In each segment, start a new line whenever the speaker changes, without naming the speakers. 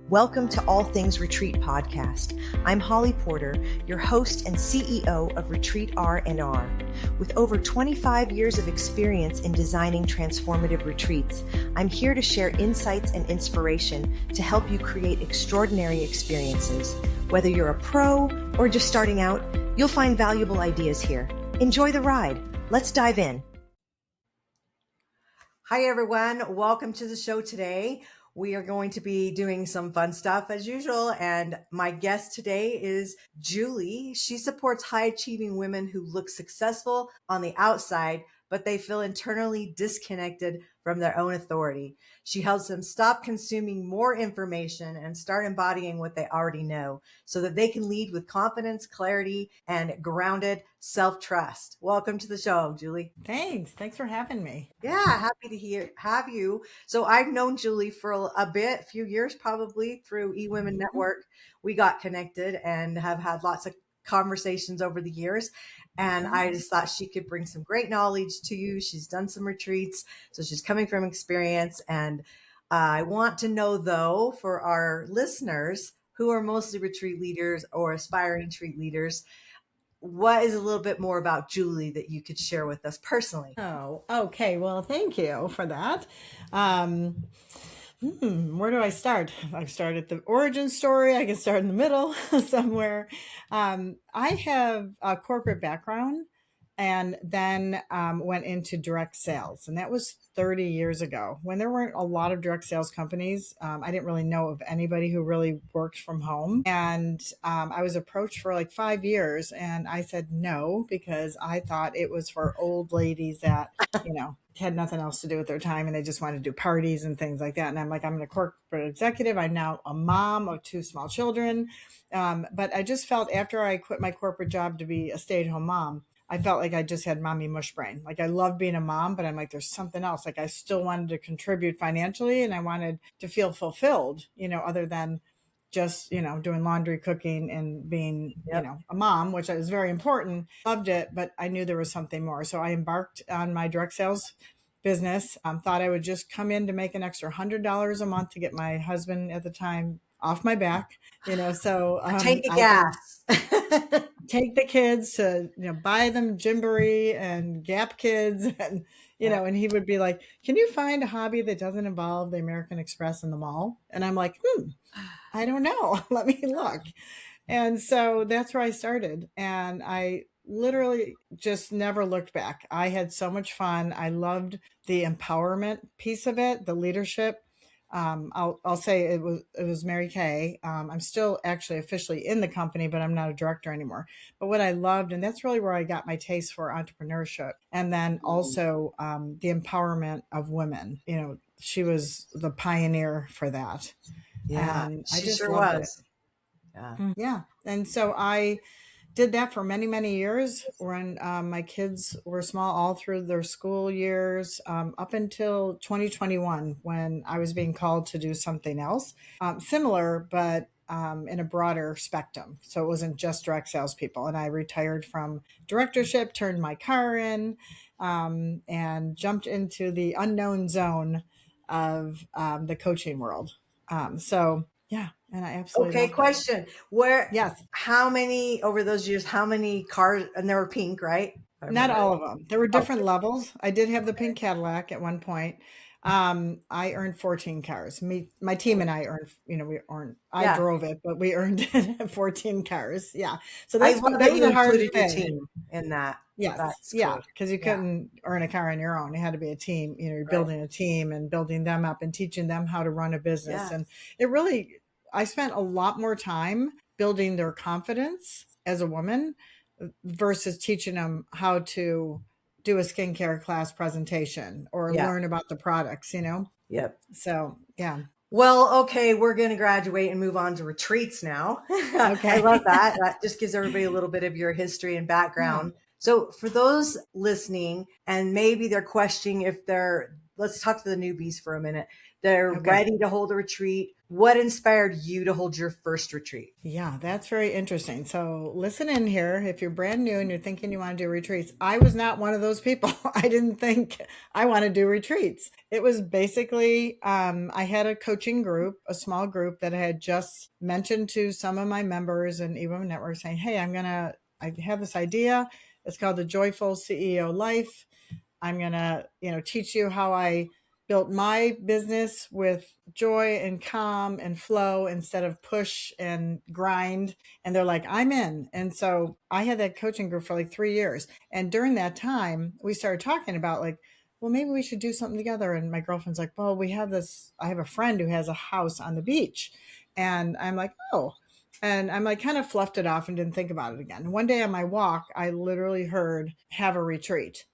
Welcome to All Things Retreat Podcast. I'm Holly Porter, your host and CEO of Retreat R&R. With over 25 years of experience in designing transformative retreats, I'm here to share insights and inspiration to help you create extraordinary experiences. Whether you're a pro or just starting out, you'll find valuable ideas here. Enjoy the ride. Let's dive in. Hi, everyone. Welcome to the show today. We are going to be doing some fun stuff as usual. And my guest today is Julie. She supports high-achieving women who look successful on the outside, but they feel internally disconnected from their own authority. She helps them stop consuming more information and start embodying what they already know so that they can lead with confidence, clarity, and grounded self-trust. Welcome to the show, Julie.
Thanks for having me.
Yeah, happy to have you. So I've known Julie for a few years, probably through eWomen Network. We got connected and have had lots of conversations over the years. And I just thought she could bring some great knowledge to you. She's done some retreats, so she's coming from experience. And I want to know, though, for our listeners who are mostly retreat leaders or aspiring retreat leaders, what is a little bit more about Julie that you could share with us personally?
Oh, okay. Well, thank you for that. Where do I start? I start at the origin story. I can start in the middle somewhere. I have a corporate background and then went into direct sales. And that was 30 years ago when there weren't a lot of direct sales companies. I didn't really know of anybody who really worked from home. And I was approached for like 5 years and I said no, because I thought it was for old ladies that, had nothing else to do with their time and they just wanted to do parties and things like that. And I'm like, I'm a corporate executive. I'm now a mom of 2 small children. But I just felt after I quit my corporate job to be a stay-at-home mom, I felt like I just had mommy mush brain. Like I love being a mom, but I'm like, there's something else. Like I still wanted to contribute financially and I wanted to feel fulfilled, other than just, doing laundry, cooking and being, a mom, which is very important. Loved it, but I knew there was something more. So I embarked on my direct sales business. Thought I would just come in to make an extra $100 a month to get my husband at the time off my back, so
Take the gas.
Take the kids to, buy them Gymboree and Gap Kids and, and he would be like, can you find a hobby that doesn't involve the American Express in the mall? And I'm like, I don't know. Let me look. And so that's where I started. And I literally just never looked back. I had so much fun. I loved the empowerment piece of it, the leadership. I'll say it was Mary Kay. I'm still actually officially in the company, but I'm not a director anymore. But what I loved, and that's really where I got my taste for entrepreneurship. And then also the empowerment of women. She was the pioneer for that.
Yeah,
and
she
I just
sure
loved
was.
it. Yeah. And so I did that for many, many years when my kids were small, all through their school years, up until 2021, when I was being called to do something else, similar, but in a broader spectrum. So it wasn't just direct salespeople. And I retired from directorship, turned my car in, and jumped into the unknown zone of the coaching world. Yeah. And I absolutely
Okay, question.
Yes.
How many over those years, how many cars, and they were pink, right?
Not all of them. There were different levels. I did have the pink Cadillac at one point. I earned 14 cars. My team and I earned, I drove it, but we earned 14 cars. Yeah. So that was a hard thing.
Your team in that.
Yes.
That's
yeah.
cool.
Because you couldn't earn a car on your own. It had to be a team. You're building a team and building them up and teaching them how to run a business. And I spent a lot more time building their confidence as a woman versus teaching them how to do a skincare class presentation or learn about the products,
Yep.
So, yeah.
Well, okay, we're going to graduate and move on to retreats now. Okay. I love that. That just gives everybody a little bit of your history and background. Yeah. So for those listening, and maybe they're questioning if let's talk to the newbies for a minute. They're ready to hold a retreat, What inspired you to hold your first retreat?
Yeah, that's very interesting. So listen in here. If you're brand new and you're thinking you want to do retreats, I was not one of those people. I didn't think I want to do retreats. It was basically, I had a coaching group, a small group that I had just mentioned to some of my members and eWomen Network saying, hey, I have this idea. It's called the Joyful CEO Life. I'm going to, teach you how I built my business with joy and calm and flow instead of push and grind. And they're like, I'm in. And so I had that coaching group for like 3 years. And during that time, we started talking about like, well, maybe we should do something together. And my girlfriend's like, well, I have a friend who has a house on the beach. And I'm like, oh, and I'm like, kind of fluffed it off and didn't think about it again. One day on my walk, I literally heard have a retreat.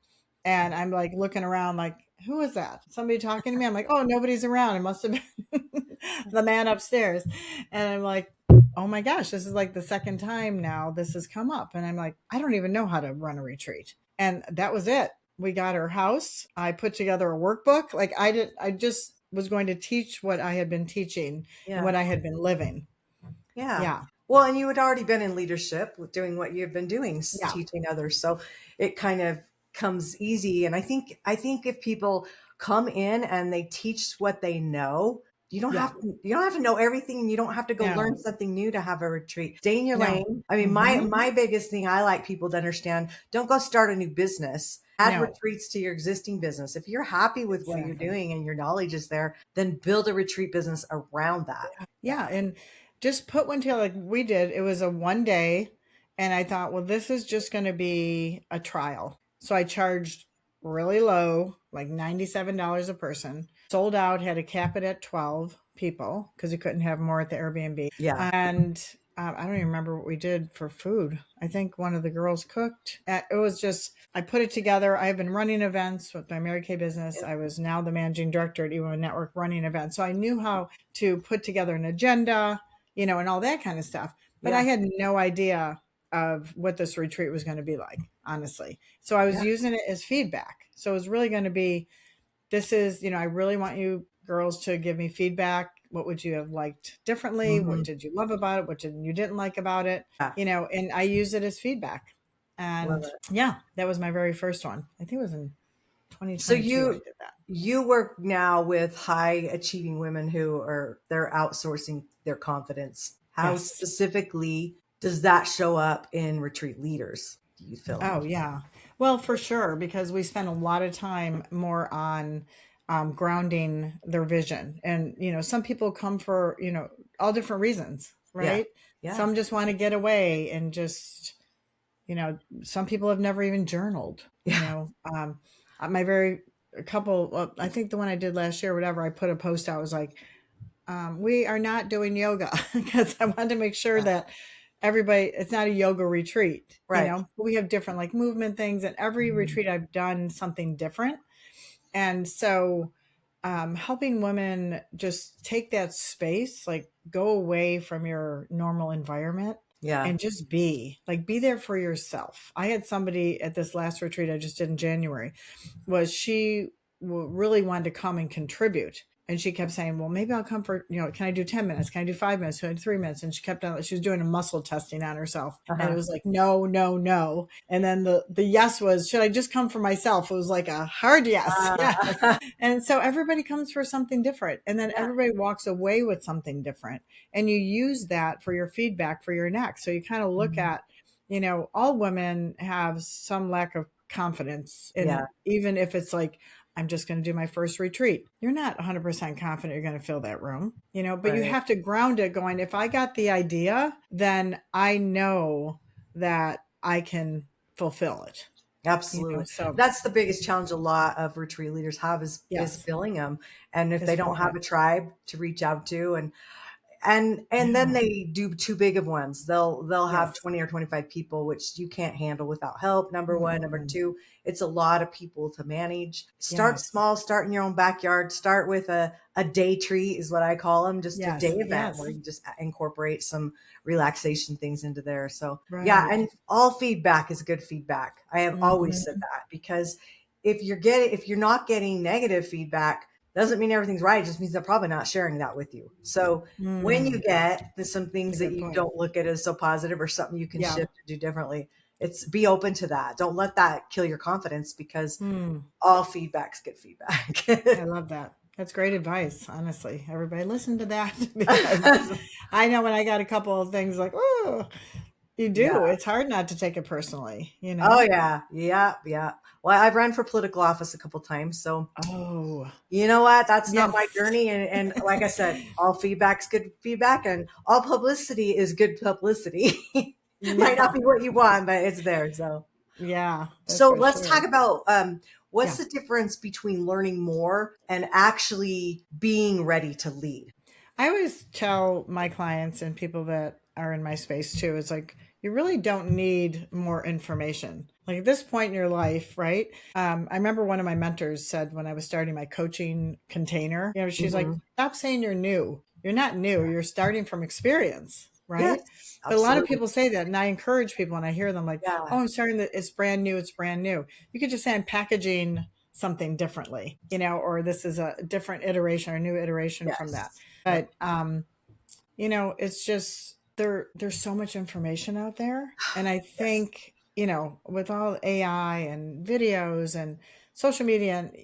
And I'm like looking around like, who is that? Somebody talking to me? I'm like, oh, nobody's around. It must have been the man upstairs. And I'm like, oh my gosh, this is like the second time now this has come up. And I'm like, I don't even know how to run a retreat. And that was it. We got her house. I put together a workbook. Like I just was going to teach what I had been teaching and
Yeah.
what I had been living.
Yeah.
Yeah.
Well, and you had already been in leadership with doing what you've been doing,
Yeah.
teaching others. So it kind of comes easy. And I think if people come in and they teach what they know,
Yeah.
you don't have to know everything, and you don't have to go
No.
learn something new to have a retreat. Stay in your
No.
lane. I mean, my
Hmm.
my biggest thing I like people to understand, don't go start a new business. Add
No.
retreats to your existing business. If you're happy with what you're
Exactly.
doing and your knowledge is there, then build a retreat business around that.
Yeah, and just put one together like we did. It was a 1 day, and I thought, well, this is just going to be a trial. So I charged really low, like $97 a person. Sold out, had to cap it at 12 people because you couldn't have more at the Airbnb.
Yeah.
And I don't even remember what we did for food. I think one of the girls cooked. It was just, I put it together. I've been running events with my Mary Kay business. I was now the managing director at eWomen Network running events. So I knew how to put together an agenda, and all that kind of stuff. But I
Yeah.
had no idea of what this retreat was going to be like, honestly. So I was
Yeah.
using it as feedback. So it was really going to be, this is, I really want you girls to give me feedback. What would you have liked differently? What
Mhm.
did you love about it? What did you didn't like about it?
Yeah.
And I use it as feedback.
Love
And
it.
yeah, that was my very first one. I think it was in
So
2022 I
you
did that.
you work now with high achieving women who are they're outsourcing their confidence. How
Yes.
specifically does that show up in retreat leaders, do you feel?
Oh, yeah. Well, for sure, because we spend a lot of time more on grounding their vision. And, some people come for, all different reasons,
Yeah.
right?
Yeah.
Some just want to get away and just, some people have never even journaled,
Yeah.
my very a couple, well, I think the one I did last year, whatever, I put a post out, was like, we are not doing yoga because I wanted to make sure
Yeah.
that everybody, it's not a yoga retreat,
Right.
we have different like movement things, and every
Mhm.
retreat I've done something different. And so, helping women just take that space, like go away from your normal environment
Yeah.
and just be there for yourself. I had somebody at this last retreat I just did in January, was she really wanted to come and contribute. And she kept saying, well, maybe I'll come for, can I do 10 minutes? Can I do 5 minutes? Can I do 3 minutes? And she kept on, she was doing a muscle testing on herself. And it
Uh-huh.
was like, no, no, no. And then the yes was, should I just come for myself? It was like a hard yes. Yes. And so everybody comes for something different. And then
Yeah.
everybody walks away with something different. And you use that for your feedback for your next. So you kind of look
Mhm.
at, all women have some lack of confidence.
Yeah.
And even if it's like, I'm just going to do my first retreat, you're not 100% confident you're going to fill that room, but you
Right.
have to ground it going, if I got the idea, then I know that I can fulfill it,
Absolutely.
so
That's the biggest challenge a lot of retreat leaders have is
yes,
filling them. And if
it's
they don't
filling
have
it.
a tribe to reach out to, and then
Yeah.
they do too big of ones. They'll have
Yes.
20 or 25 people, which you can't handle without help. Number one. Number
Mm-mm.
two, it's a lot of people to manage. Start
Yes.
small, start in your own backyard. Start with a day treat is what I call them, just a day
Yes.
event where
Yes.
you just incorporate some relaxation things into there. So yeah,
Right.
and all feedback is good feedback. I have always said
Hmm.
that, because if you're not getting negative feedback, Doesn't mean everything's right. It just means they're probably not sharing that with you. So when you
Mm,
get some
that's
things
a
that
good
you
point.
don't look at as so positive or something you can
Yeah.
shift and do differently, it's be open to that. Don't let that kill your confidence, because
Mm,
all feedback's good feedback.
I love that. That's great advice, honestly. Everybody listen to that because I know when I got a couple of things like, oh, you do.
Yeah.
It's hard not to take it personally, you
Oh
know?
yeah. Yeah. Yeah. Well, I've run for political office a couple times, so
Oh,
you know what? That's not my
yes.
journey. And like I said, all feedback's good feedback, and all publicity is good publicity. Might not
Yeah.
be what you want, but it's there.
Yeah, that's
So
for
let's
sure.
talk about what's
Yeah.
the difference between learning more and actually being ready to lead?
I always tell my clients and people that are in my space too, it's like, you really don't need more information. Like at this point in your life, right? I remember one of my mentors said when I was starting my coaching container, she's like,
Hmm.
stop saying you're new. You're not new. You're starting from experience, right?
Yes,
But a lot of
absolutely.
people say that, and I encourage people when I hear them like,
Yeah,
oh, I'm starting that it's brand new, it's brand new. You could just say I'm packaging something differently, or this is a different iteration or a new iteration from that.
yes, yep,
But it's just there's so much information out there. And I
yes,
think, with all AI and videos and social media, and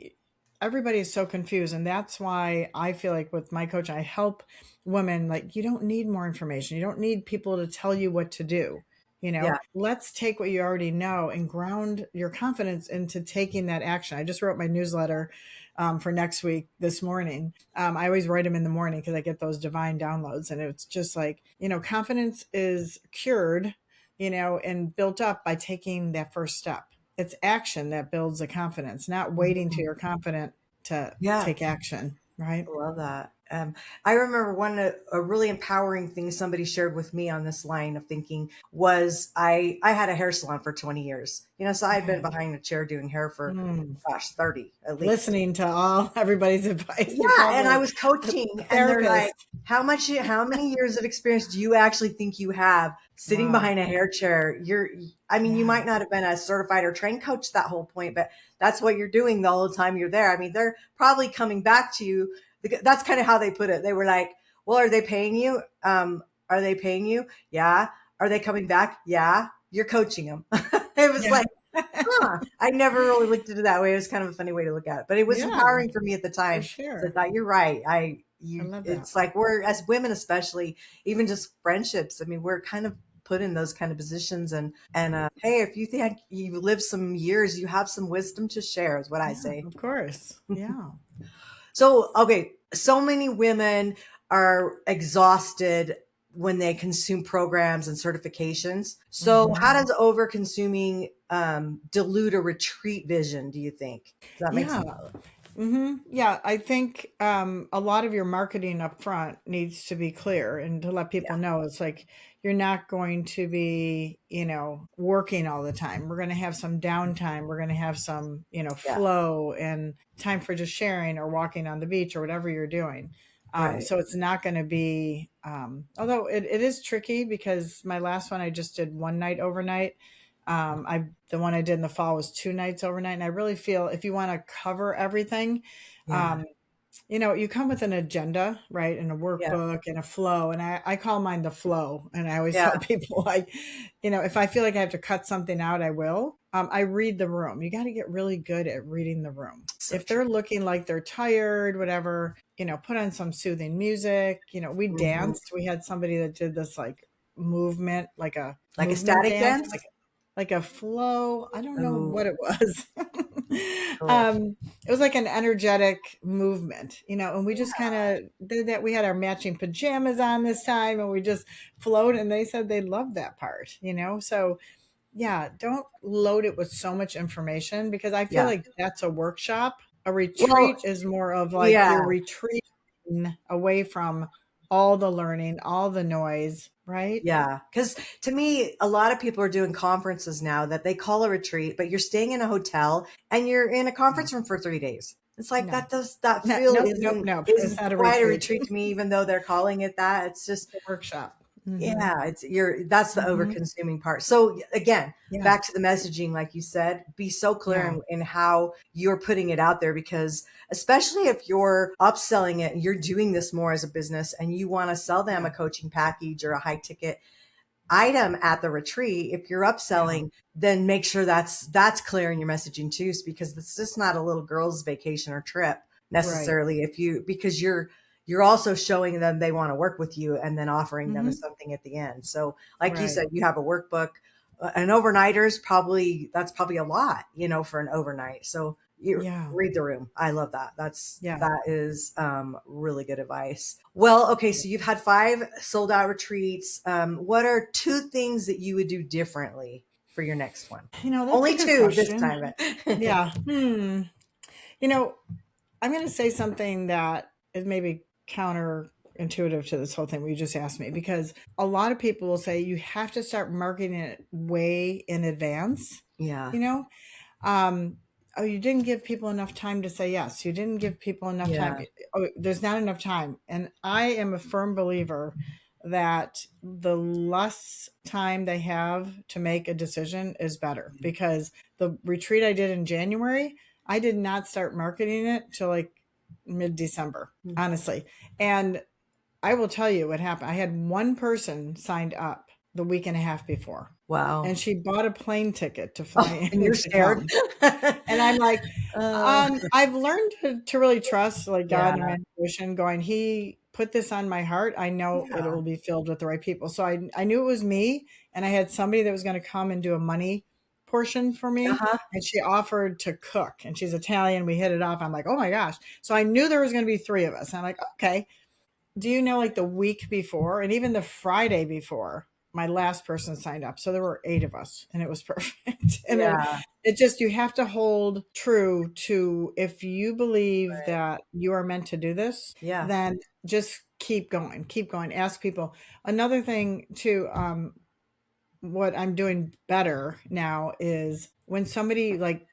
everybody is so confused. And that's why I feel like with my coach, I help women, like, you don't need more information. You don't need people to tell you what to do.
yeah,
Let's take what you already know and ground your confidence into taking that action. I just wrote my newsletter for next week this morning. I always write them in the morning because I get those divine downloads. And it's just like, confidence is cured, and built up by taking that first step. It's action that builds the confidence, not waiting till
mhm,
you're confident to
yeah.
take action. Right.
I love that. I remember one a really empowering thing somebody shared with me on this line of thinking was I had a hair salon for 20 years. So I'd been
Okay.
behind a chair doing hair for,
Mm.
gosh, 30 at least.
Listening to all everybody's advice. They
Yeah,
call
and I
the,
was
the
coaching, and they're like,
therapist.
how many years of experience do you actually think you have sitting
Wow.
behind a hair chair? I mean, you
Yeah.
might not have been a certified or trained coach that whole point, but that's what you're doing the whole time you're there. I mean, they're probably coming back to you. That's kind of how they put it. They were like, well, are they paying you? Are they paying you? Yeah. Are they coming back? Yeah. You're coaching them. It was
Yeah.
like, huh. I never really looked at it that way. It was kind of a funny way to look at it, but it was
Yeah,
empowering for me at the
for
time. So I
sure.
thought, you're right.
I love that.
It's like we're, as women, especially, even just friendships. I mean, we're kind of put in those kind of positions, and hey, if you think you've lived some years, you have some wisdom to share, is what I
Yeah,
say.
of course. Yeah.
So, okay, so many women are exhausted when they consume programs and certifications. So, how
Hmm.
does over consuming dilute a retreat vision, do you think? Does that make
Yeah.
sense?
Yeah, I think a lot of your marketing up front needs to be clear and to let
Yeah,
people know it's like you're not going to be, working all the time. We're going to have some downtime. We're going to have some,
yeah,
flow and time for just sharing or walking on the beach or whatever you're doing.
right.
So it's not going to be, although it is tricky because my last one I just did one night overnight. The one I did in the fall was 2 nights overnight, and I really feel if you want to cover everything,
Yeah,
um, you come with an agenda, right, and a
yeah,
workbook and a flow, and I call mine the flow, and I always
yeah.
tell people like, if I feel like I have to cut something out, I will. I read the room. You got to get really good at reading the room.
So
If
true.
they're looking like they're tired, whatever, put on some soothing music. We
Hmm.
danced. We had somebody that did this like movement, like a
Like a
movement
static
dance,
dance?
like a flow. I don't know
Oh,
what it was.
cool.
It was like an energetic movement, and we just kind of did that. We had our matching pajamas on this time and we just flowed, and they said they loved that part. So yeah, don't load it with so much information because I feel
Yeah.
like that's a workshop. A
Well,
retreat is more of like
yeah.
you're retreating away from all the learning, all the noise, right?
Yeah, because to me, a lot of people are doing conferences now that they call a retreat, but you're staying in a hotel and you're in a
No,
conference room for 3 days. It's like
no,
that
no,
feel
nope, nope,
isn't
nope. It's
isn't
not a
quite a
retreat.
retreat to me, even though they're calling it that. It's just
It's a workshop. Mm-hmm.
Yeah, that's the over
Mm-hmm.
consuming part. So again,
Yeah.
back to the messaging, like you said, be so clear
Yeah.
in how you're putting it out there, because especially if you're upselling it and you're doing this more as a business and you want to sell them
Yeah.
a coaching package or a high ticket item at the retreat, if you're
Yeah.
upselling, then make sure that's clear in your messaging too, because it's just not a little girl's vacation or trip
Right.
necessarily, if you because you're also showing them they want to work with you and then offering them
Mm-hmm.
something at the end. So like you
Right.
said, you have a workbook. An overnighter's probably that's probably a lot, for an overnight. So you
Yeah.
read the room. I love that.
Yeah.
That is really good advice. Well, okay, so you've had 5 sold out retreats. What are 2 things that you would do differently for your next one?
That's a
Only
good
2 this
question.
time.
Yeah. You know, I'm going to say something that is maybe counterintuitive to this whole thing we just asked me, because a lot of people will say you have to start marketing it way in advance.
Yeah.
You know, um, oh, you didn't give people enough time to say yes. You didn't give people enough time.
Yeah.
Oh, there's not enough time. And I am a firm believer that the less time they have to make a decision is better, because the retreat I did in January, I did not start marketing it till like mid-December, honestly. And I will tell you what happened. I had one person signed up the week and a half before,
Wow.
and she bought a plane ticket to fly
Oh, and
in
you're
to
scared.
come. And I'm like,
uh,
I've learned to really trust like God and
yeah.
my intuition, going, He put this on my heart. I know it
Yeah.
will be filled with the right people. So I knew it was me, and I had somebody that was going to come and do a money portion for me.
Uh-huh.
And she offered to cook, and she's Italian. We hit it off. I'm like, oh my gosh. So I knew there was going to be 3 of us. And I'm like, okay. Do you know, like the week before and even the Friday before, my last person signed up. So there were 8 of us, and it was perfect. And
Yeah.
it just, you have to hold true to, if you believe
Right.
that you are meant to do this,
Yeah.
then just keep going, ask people. Another thing too, what I'm doing better now is when somebody like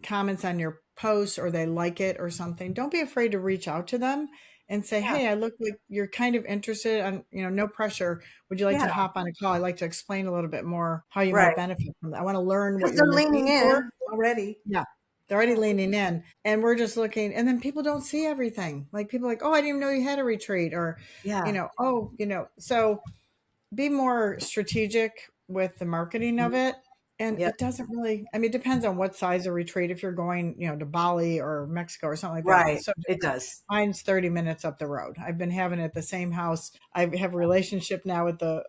comments on your post or they like it or something, don't be afraid to reach out to them and say,
Yeah.
"Hey, I look like you're kind of interested, and no pressure. Would you like to
Yeah.
hop on a call? I'd like to explain a little bit more how you
Right.
might benefit from that. I want to learn what
Because
you're
they're leaning
looking for."
in already.
Yeah. They're already leaning in, and we're just looking, and then people don't see everything. Like people are like, "Oh, I didn't even know you had a retreat," or
Yeah.
"Oh, so be more strategic with the marketing of
Mhm.
it. And
Yep.
it doesn't really, I mean, it depends on what size of retreat. If you're going, to Bali or Mexico or something like that, it's
Right.
so
It
different.
does.
Mine's 30 minutes up the road. I've been having it at the same house. I have a relationship now with the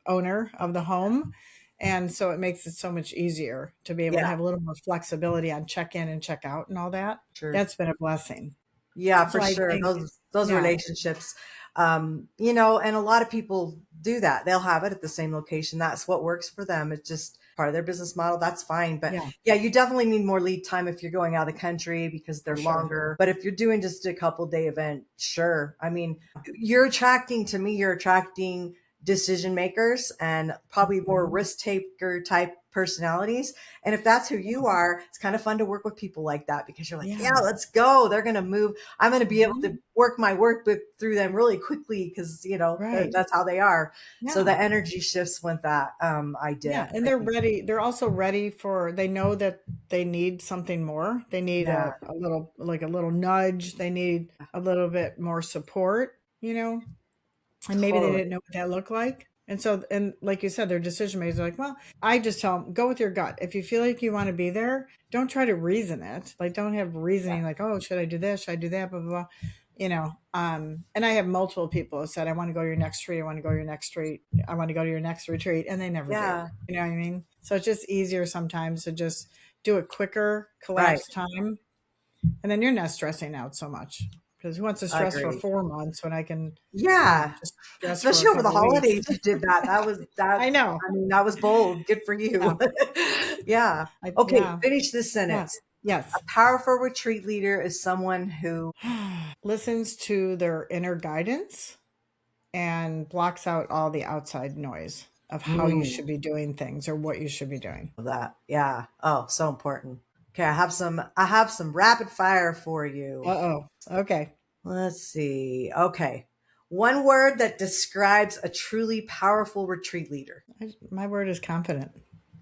owner of the home. And so it makes it so much easier to be able to
Yeah.
have a little more flexibility on check in and check out and all that.
Sure.
That's been a blessing.
Yeah,
So
for
I
sure.
think,
Those
yeah,
relationships, and a lot of people do that. They'll have it at the same location. That's what works for them. It's just part of their business model. That's fine. But
yeah,
yeah, you definitely need more lead time if you're going out of the country because
for
they're
sure.
longer. But if you're doing just a couple day event, sure. I mean, you're attracting decision makers and probably more
Mhm.
risk taker type personalities. And if that's who you
Yeah.
are, it's kind of fun to work with people like that because you're like, yeah,
Yeah.
let's go. They're going to move. I'm going to be able to
Mhm.
work my workbook through them really quickly because,
Right.
that's how they are. So
Yeah.
the energy shifts with that. I
Yeah.
did.
And
I
they're
think,
ready. They're also ready for, they know that they need something more. They need
yeah,
a little, like a little nudge. They need a little bit more support. And maybe they
totally.
didn't know what that looked like. And so, and like you said, their decision makers are like, well, I just tell them, go with your gut. If you feel like you want to be there, don't try to reason it. Like, don't have reasoning like, oh, should I do this? Should I do that? Blah, blah, blah. And I have multiple people who said, I want to go to your next retreat. I want to go to your next retreat. I want to go to your next retreat. And they never do.
Yeah.
You know what I mean? So it's just easier sometimes to just do it quicker,
Right.
collapse time, and then you're not stressing out so much. Because who wants to
I
stress for
agree.
4 months when I can,
Yeah.
just stress for a
Especially over the
couple weeks?
holidays, you did that. That was that.
I know.
I mean, that was bold. Good for
Yeah.
you. Yeah. Okay.
Yeah.
Finish this
Yeah.
sentence. A
Yes.
powerful retreat leader is someone who,
Listens to their inner guidance and blocks out all the outside noise of how you
mm,
should be doing things or what you should be doing.
that. Yeah. Oh, so important. Okay. I have some rapid fire for you.
Uh-oh. Okay.
Let's see. Okay. One word that describes a truly powerful retreat leader.
My word is confident.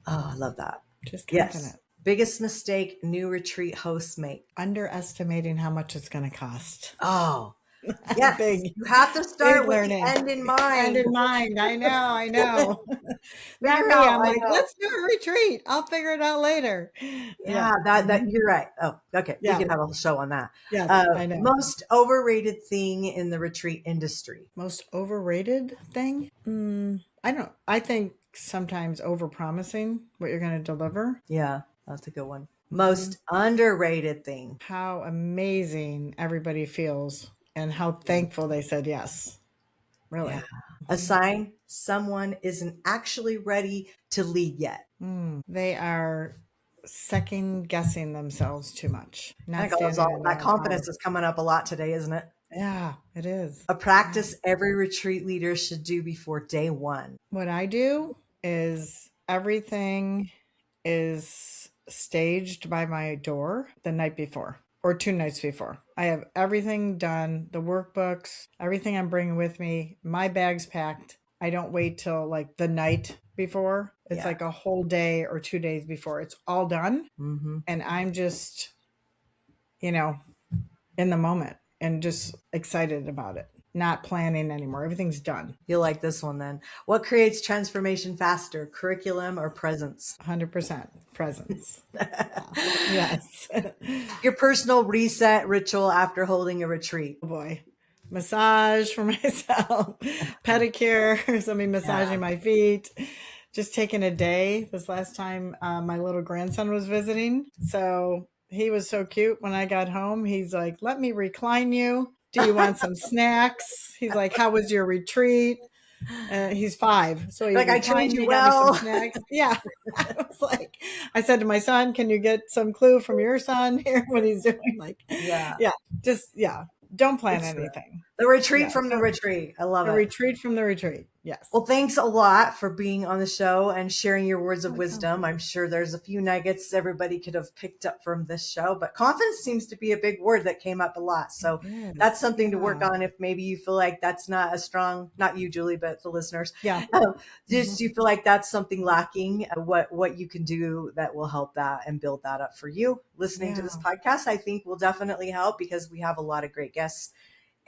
Oh, I love that.
Just confident.
Yes. Biggest mistake new retreat hosts make.
Underestimating how much it's going to cost.
Oh, yes.
Big,
You have to start
big
with
learning.
the end in mind.
End in mind. I know. Not
Figure
me.
out,
I'm
I
like,
know.
let's do a retreat. I'll figure it out later.
Yeah, that you're right. Oh, okay. We
Yeah.
could have a show on that.
Yes, I know.
Most overrated thing in the retreat industry.
Most overrated thing? I don't. I think sometimes overpromising what you're going to deliver.
Yeah, that's a good one. Most underrated thing.
How amazing everybody feels and how thankful they said yes. Really.
Yeah. A sign someone isn't actually ready to lead yet.
They are second guessing themselves too much.
I
Not
think
standing in their
that
own power.
confidence is coming up a lot today, isn't it?
Yeah, it is.
A practice every retreat leader should do before day one.
What I do is everything is staged by my door the night before or 2 nights before. I have everything done, the workbooks, everything I'm bringing with me, my bag's packed. I don't wait till like the night before. It's like a whole day or 2 days before. It's all done.
Mm-hmm.
And I'm just, in the moment and just excited about it. Not planning anymore. Everything's done.
You'll like this one then. What creates transformation faster, curriculum or presence?
100% presence. Yes.
Your personal reset ritual after holding a retreat.
Oh boy. Massage for myself, pedicure, somebody massaging my feet, just taking a day. This last time my little grandson was visiting. So he was so cute when I got home. He's like, let me recline you. Do you want some snacks? He's like, how was your retreat? He's 5. So he
like, I trained you
got
well.
me some snacks. Yeah. I said to my son, can you get some clue from your son here what he's doing? Like, don't plan anything.
The retreat from the retreat. I love it.
The retreat from the retreat. Yes.
Well, thanks a lot for being on the show and sharing your words of wisdom. I'm sure there's a few nuggets everybody could have picked up from this show, but confidence seems to be a big word that came up a lot. So that's something to work on if maybe you feel like that's not a strong, not you, Julie, but the listeners.
Yeah.
Just you feel like that's something lacking, what you can do that will help that and build that up for you. Listening to this podcast, I think will definitely help because we have a lot of great guests.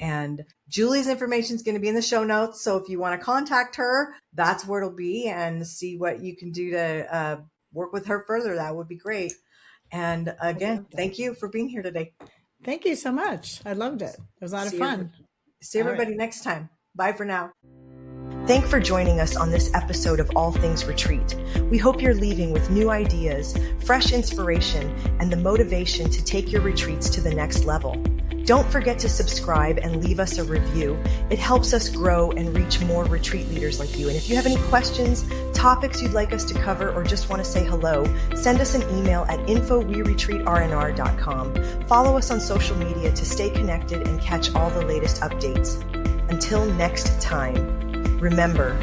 And Julie's information is going to be in the show notes. So if you want to contact her, that's where it'll be and see what you can do to work with her further. That would be great. And again, thank you for being here today.
Thank you so much. I loved it. It was a lot of fun.
See everybody next time. Bye for now. Thanks for joining us on this episode of All Things Retreat. We hope you're leaving with new ideas, fresh inspiration, and the motivation to take your retreats to the next level. Don't forget to subscribe and leave us a review. It helps us grow and reach more retreat leaders like you. And if you have any questions, topics you'd like us to cover, or just want to say hello, send us an email at info@weretreatrnr.com. Follow us on social media to stay connected and catch all the latest updates. Until next time, remember,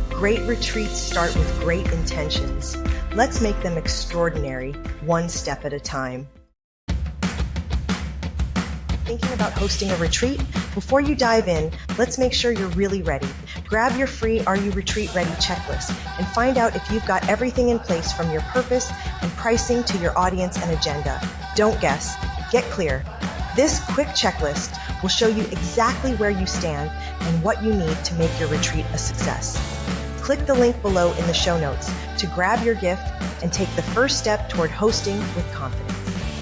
great retreats start with great intentions. Let's make them extraordinary, one step at a time. Thinking about hosting a retreat? Before you dive in, let's make sure you're really ready. Grab your free Are You Retreat Ready checklist and find out if you've got everything in place from your purpose and pricing to your audience and agenda. Don't guess. Get clear. This quick checklist will show you exactly where you stand and what you need to make your retreat a success. Click the link below in the show notes to grab your gift and take the first step toward hosting with confidence.